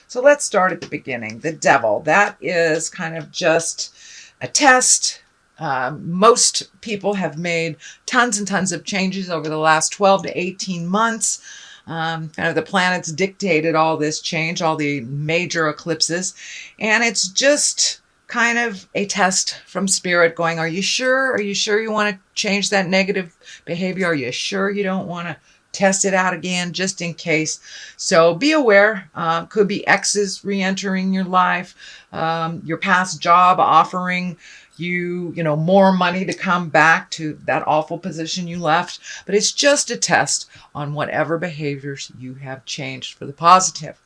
So let's start at the beginning. The devil, that is kind of just a test. Most people have made tons and tons of changes over the last 12 to 18 months. Kind of the planets dictated all this change, all the major eclipses. And it's just kind of a test from spirit going, are you sure? Are you sure you want to change that negative behavior? Are you sure you don't want to test it out again just in case? So be aware. Could be exes re-entering your life, your past job offering you more money to come back to that awful position you left. But it's just a test on whatever behaviors you have changed for the positive.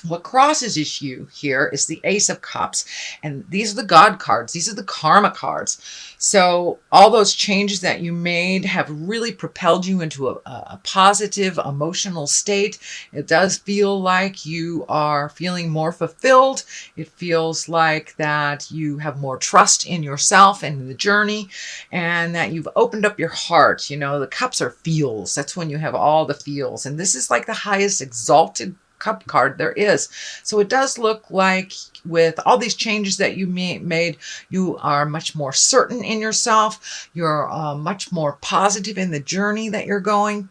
What crosses you here is the Ace of Cups, and these are the God cards. These are the karma cards. So all those changes that you made have really propelled you into a positive emotional state. It does feel like you are feeling more fulfilled. It feels like that you have more trust in yourself and in the journey, and that you've opened up your heart. The cups are feels. That's when you have all the feels, and this is like the highest exalted cup card there is. So it does look like with all these changes that you made, you are much more certain in yourself. You're much more positive in the journey that you're going.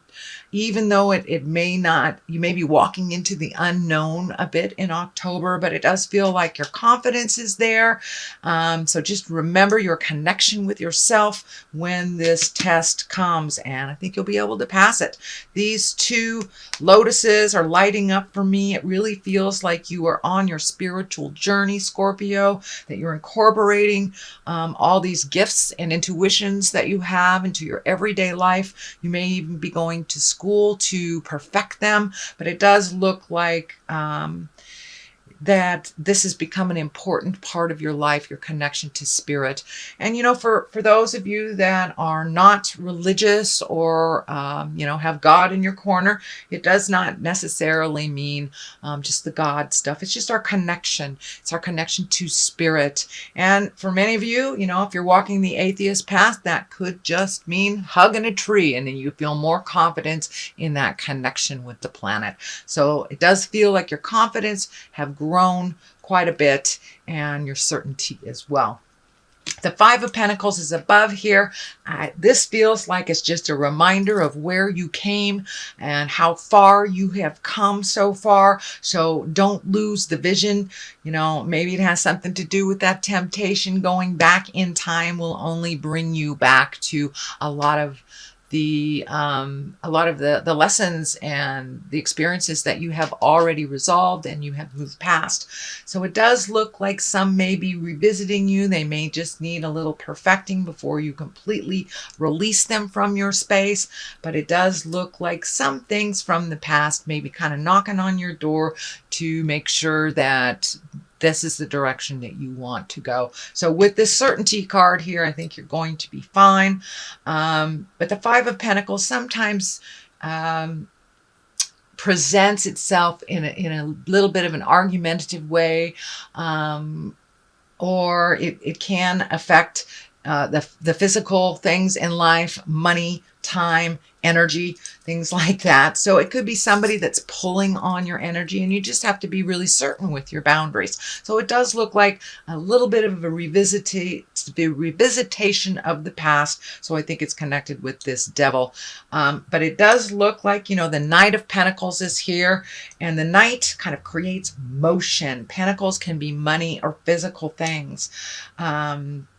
Even though it may not, you may be walking into the unknown a bit in October, but it does feel like your confidence is there. So just remember your connection with yourself when this test comes, and I think you'll be able to pass it. These two lotuses are lighting up for me. It really feels like you are on your spiritual journey, Scorpio, that you're incorporating all these gifts and intuitions that you have into your everyday life. You may even be going to school to perfect them, but it does look like that this has become an important part of your life, your connection to spirit. And for those of you that are not religious or have God in your corner, it does not necessarily mean just the God stuff. It's just our connection. It's our connection to spirit. And for many of you, if you're walking the atheist path, that could just mean hugging a tree, and then you feel more confidence in that connection with the planet. So it does feel like your confidence have grown quite a bit, and your certainty as well. The Five of Pentacles is above here. This feels like it's just a reminder of where you came and how far you have come so far. So don't lose the vision. Maybe it has something to do with that temptation. Going back in time will only bring you back to a lot of the lessons and the experiences that you have already resolved and you have moved past. So it does look like some may be revisiting you. They may just need a little perfecting before you completely release them from your space. But it does look like some things from the past may be kind of knocking on your door to make sure that this is the direction that you want to go. So with this certainty card here, I think you're going to be fine. But the Five of Pentacles sometimes presents itself in a little bit of an argumentative way, or it can affect the physical things in life, money, time, energy, things like that. So it could be somebody that's pulling on your energy, and you just have to be really certain with your boundaries. So it does look like a little bit of a revisitation of the past. So I think it's connected with this devil. But it does look like, the Knight of Pentacles is here, and the Knight kind of creates motion. Pentacles can be money or physical things.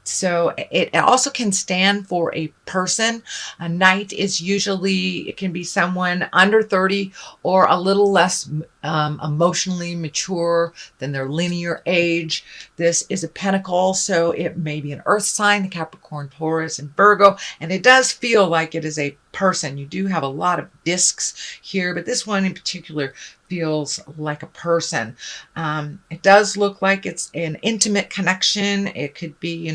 So it also can stand for a person. A knight is usually, it can be someone under 30 or a little less emotionally mature than their linear age. This is a pentacle, so it may be an earth sign, Capricorn, Taurus, and Virgo. And it does feel like it is a person. You do have a lot of discs here, but this one in particular feels like a person. It does look like it's an intimate connection. It could be,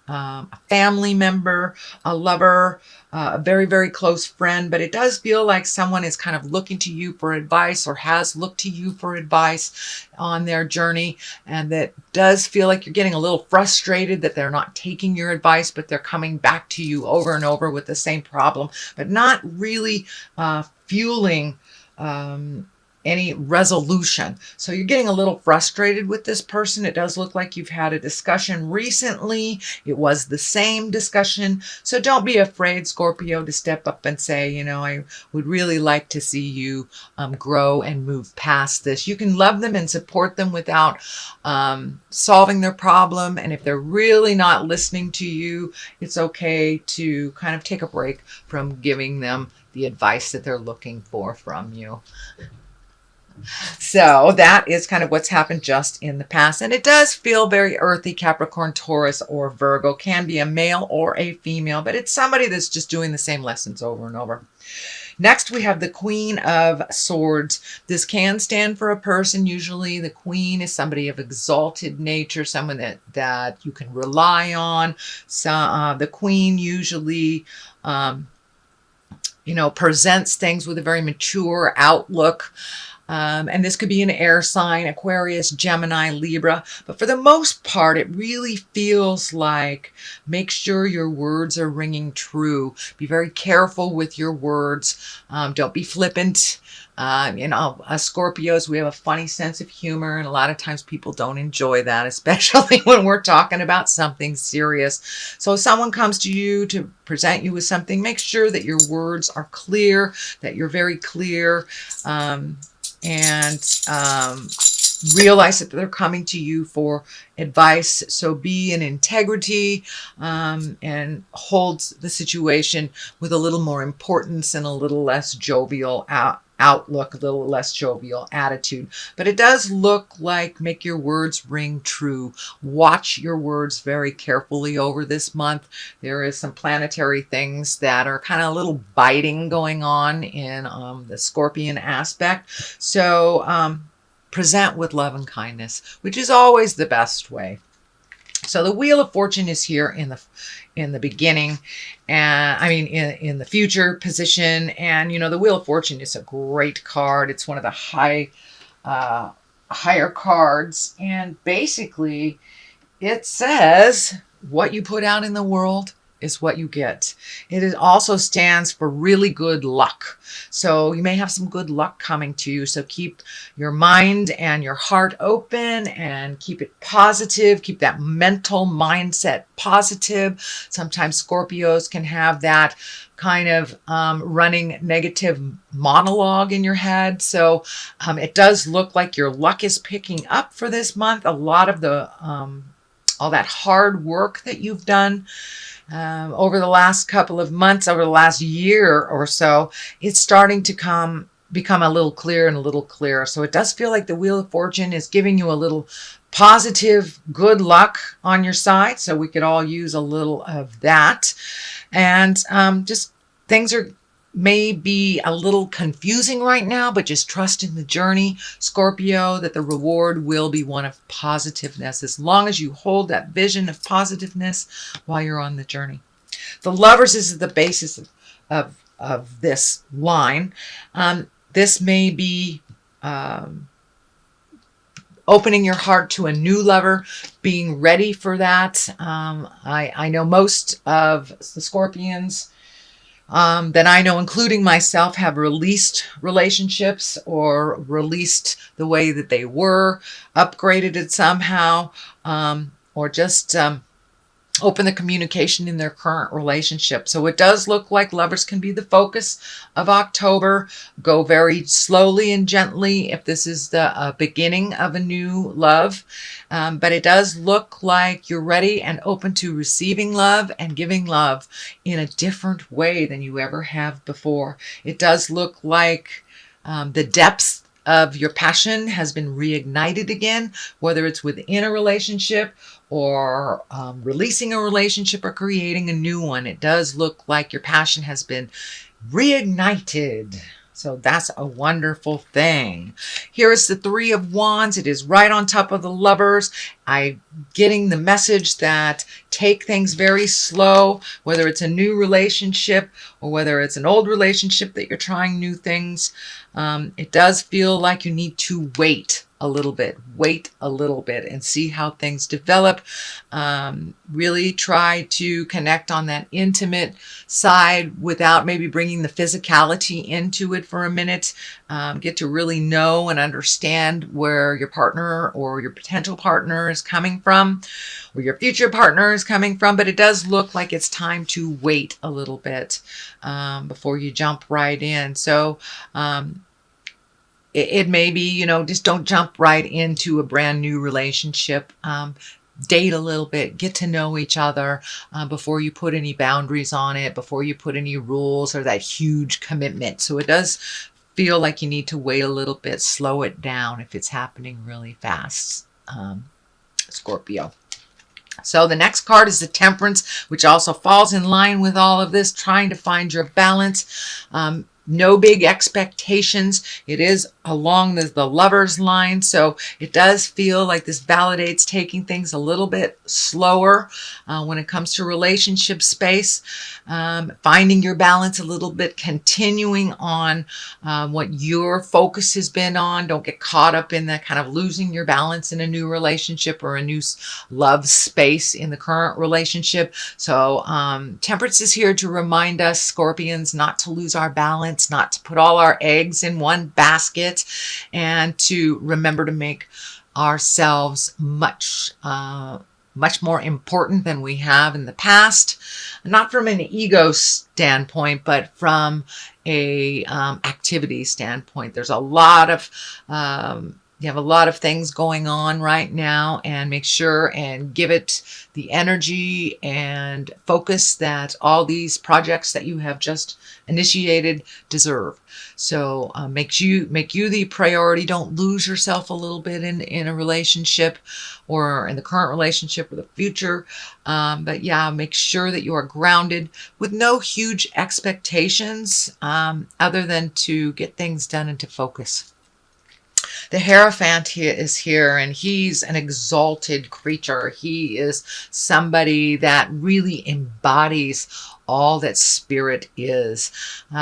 a family member, a lover, a very, very close friend, but it does feel like someone is kind of looking to you for advice or has looked to you for advice on their journey. And that does feel like you're getting a little frustrated that they're not taking your advice, but they're coming back to you over and over with the same problem, but not really fueling any resolution. So you're getting a little frustrated with this person. It does look like you've had a discussion recently. It was the same discussion. So don't be afraid, Scorpio, to step up and say, you know, I would really like to see you grow and move past this. You can love them and support them without solving their problem. And if they're really not listening to you, it's okay to kind of take a break from giving them the advice that they're looking for from you. So that is kind of what's happened just in the past. And it does feel very earthy, Capricorn, Taurus, or Virgo. Can be a male or a female, but it's somebody that's just doing the same lessons over and over. Next, we have the Queen of Swords. This can stand for a person. Usually the Queen is somebody of exalted nature, someone that you can rely on. So, the Queen usually presents things with a very mature outlook. And this could be an air sign, Aquarius, Gemini, Libra. But for the most part, it really feels like make sure your words are ringing true. Be very careful with your words. Don't be flippant. Us Scorpios, we have a funny sense of humor, and a lot of times people don't enjoy that, especially when we're talking about something serious. So if someone comes to you to present you with something, make sure that your words are clear, that you're very clear, and realize that they're coming to you for advice. So be in integrity and hold the situation with a little more importance and a little less jovial outlook, a little less jovial attitude. But it does look like make your words ring true. Watch your words very carefully over this month. There is some planetary things that are kind of a little biting going on in the Scorpion aspect. So present with love and kindness, which is always the best way. So the Wheel of Fortune is here in the beginning, and in the future position. And the Wheel of Fortune is a great card. It's one of the higher cards, and basically it says what you put out in the world is what you get. It also stands for really good luck. So you may have some good luck coming to you. So keep your mind and your heart open and keep it positive. Keep that mental mindset positive. Sometimes Scorpios can have that kind of running negative monologue in your head. So it does look like your luck is picking up for this month. A lot of the all that hard work that you've done over the last couple of months, over the last year or so, it's starting to become a little clearer and a little clearer. So it does feel like the Wheel of Fortune is giving you a little positive good luck on your side. So we could all use a little of that. And just things may be a little confusing right now, but just trust in the journey, Scorpio, that the reward will be one of positiveness, as long as you hold that vision of positiveness while you're on the journey. The Lovers is the basis of this line. This may be opening your heart to a new lover, being ready for that. I know most of the Scorpions that I know, including myself, have released relationships or released the way that they were, upgraded it somehow, or just open the communication in their current relationship. So it does look like Lovers can be the focus of October. Go very slowly and gently if this is the beginning of a new love. But it does look like you're ready and open to receiving love and giving love in a different way than you ever have before. It does look like the depths of your passion has been reignited again, whether it's within a relationship or releasing a relationship or creating a new one. It does look like your passion has been reignited. So that's a wonderful thing. Here is the Three of Wands. It is right on top of the Lovers. I'm getting the message that take things very slow, whether it's a new relationship or whether it's an old relationship that you're trying new things. It does feel like you need to wait a little bit and see how things develop. Really try to connect on that intimate side without maybe bringing the physicality into it for a minute. Get to really know and understand where your partner or your potential partner is coming from, or your future partner is coming from. But it does look like it's time to wait a little bit before you jump right in. So it may be, just don't jump right into a brand new relationship. Date a little bit, get to know each other before you put any boundaries on it, before you put any rules or that huge commitment. So it does feel like you need to wait a little bit, slow it down if it's happening really fast, Scorpio. So the next card is the Temperance, which also falls in line with all of this, trying to find your balance. No big expectations. It is along the lover's line. So it does feel like this validates taking things a little bit slower when it comes to relationship space. Finding your balance a little bit, continuing on what your focus has been on. Don't get caught up in that kind of losing your balance in a new relationship or a new love space in the current relationship. So Temperance is here to remind us, Scorpions, not to lose our balance, not to put all our eggs in one basket, and to remember to make ourselves much more important than we have in the past. Not from an ego standpoint, but from a activity standpoint. There's a lot of you have a lot of things going on right now, and make sure and give it the energy and focus that all these projects that you have just initiated deserve. So make you the priority. Don't lose yourself a little bit in a relationship or in the current relationship or the future. But yeah, make sure that you are grounded with no huge expectations other than to get things done and to focus. The Hierophant is here, and he's an exalted creature. He is somebody that really embodies all that spirit is.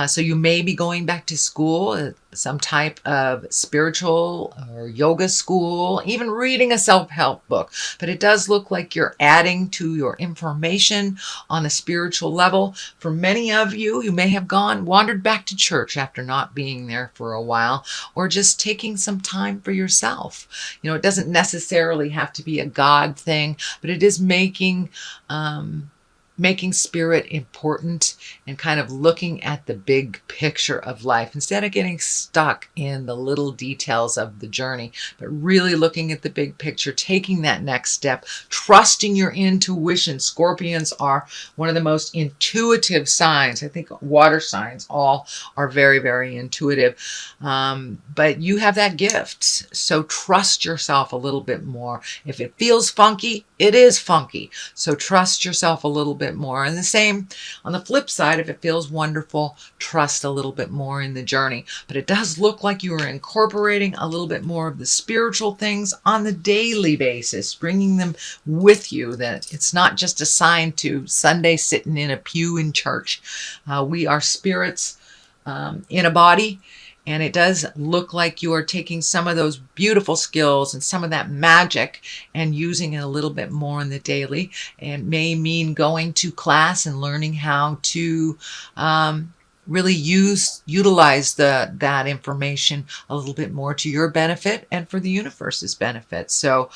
So you may be going back to school, some type of spiritual or yoga school, even reading a self-help book. But it does look like you're adding to your information on a spiritual level. For many of you, you may have wandered back to church after not being there for a while, or just taking some time for yourself. It doesn't necessarily have to be a God thing, but it is making spirit important and kind of looking at the big picture of life instead of getting stuck in the little details of the journey, but really looking at the big picture, taking that next step, trusting your intuition. Scorpions are one of the most intuitive signs. I think water signs all are very, very intuitive. But you have that gift. So trust yourself a little bit more. If it feels funky, it is funky. So trust yourself a little bit more. And the same on the flip side, if it feels wonderful, trust a little bit more in the journey. But it does look like you are incorporating a little bit more of the spiritual things on the daily basis, bringing them with you, that it's not just assigned to Sunday sitting in a pew in church. We are spirits in a body. And it does look like you are taking some of those beautiful skills and some of that magic and using it a little bit more in the daily. And may mean going to class and learning how to really utilize that information a little bit more to your benefit and for the universe's benefit. So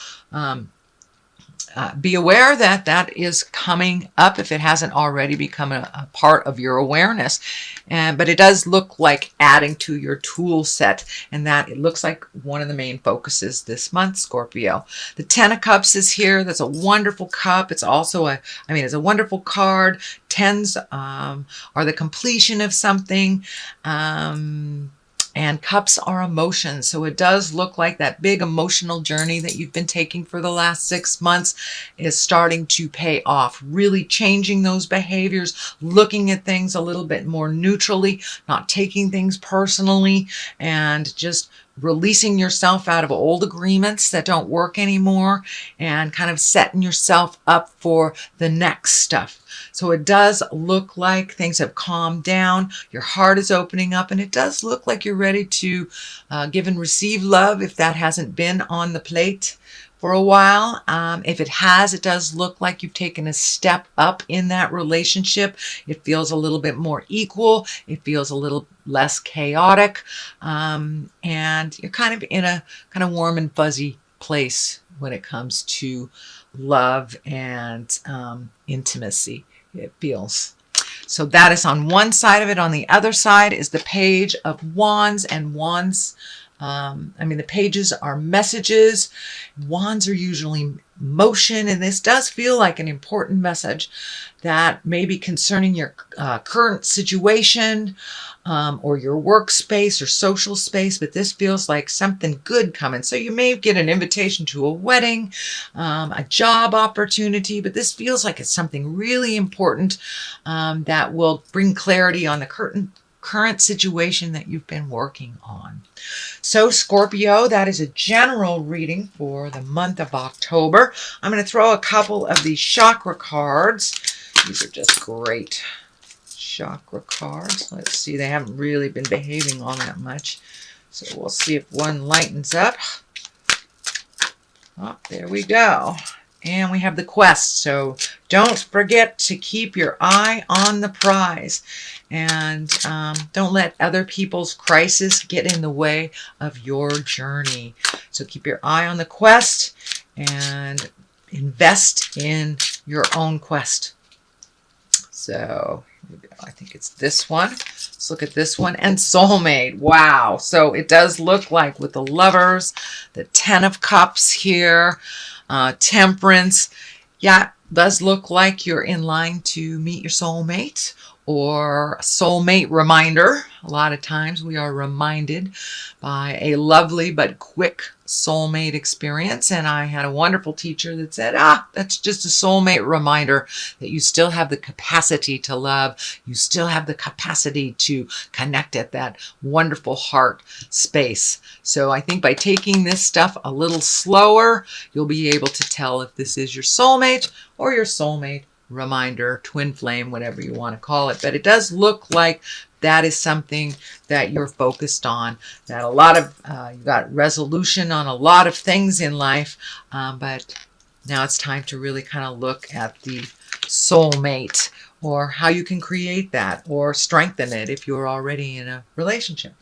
be aware that that is coming up if it hasn't already become a part of your awareness. But it does look like adding to your tool set, and that it looks like one of the main focuses this month, Scorpio. The Ten of Cups is here. That's a wonderful cup. It's also it's a wonderful card. Tens are the completion of something. And cups are emotions. So it does look like that big emotional journey that you've been taking for the last 6 months is starting to pay off. Really changing those behaviors, looking at things a little bit more neutrally, not taking things personally, and just releasing yourself out of old agreements that don't work anymore and kind of setting yourself up for the next stuff. So it does look like things have calmed down. Your heart is opening up, and it does look like you're ready to give and receive love if that hasn't been on the plate for a while. If it has, it does look like you've taken a step up in that relationship. It feels a little bit more equal. It feels a little less chaotic. And you're kind of in a kind of warm and fuzzy place when it comes to love and intimacy, it feels. So that is on one side of it. On the other side is the Page of Wands, and Wands, the pages are messages. Wands are usually motion, and this does feel like an important message that may be concerning your current situation or your workspace or social space, but this feels like something good coming. So you may get an invitation to a wedding, a job opportunity, but this feels like it's something really important that will bring clarity on the current situation that you've been working on. So Scorpio, that is a general reading for the month of October. I'm going to throw a couple of these chakra cards. These are just great chakra cards. Let's see, they haven't really been behaving all that much. So we'll see if one lightens up. Oh, there we go. And we have the quest. So don't forget to keep your eye on the prize. And don't let other people's crisis get in the way of your journey. So keep your eye on the quest and invest in your own quest. So I think it's this one. Let's look at this one. And soulmate. Wow. So it does look like with the Lovers, the Ten of Cups here, Temperance. Yeah, does look like you're in line to meet your soulmate or a soulmate reminder. A lot of times we are reminded by a lovely but quick soulmate experience. And I had a wonderful teacher that said, that's just a soulmate reminder that you still have the capacity to love. You still have the capacity to connect at that wonderful heart space. So I think by taking this stuff a little slower, you'll be able to tell if this is your soulmate or your soulmate reminder, twin flame, whatever you want to call it. But it does look like that is something that you're focused on, that a lot of, you got resolution on a lot of things in life, but now it's time to really kind of look at the soulmate or how you can create that or strengthen it if you're already in a relationship.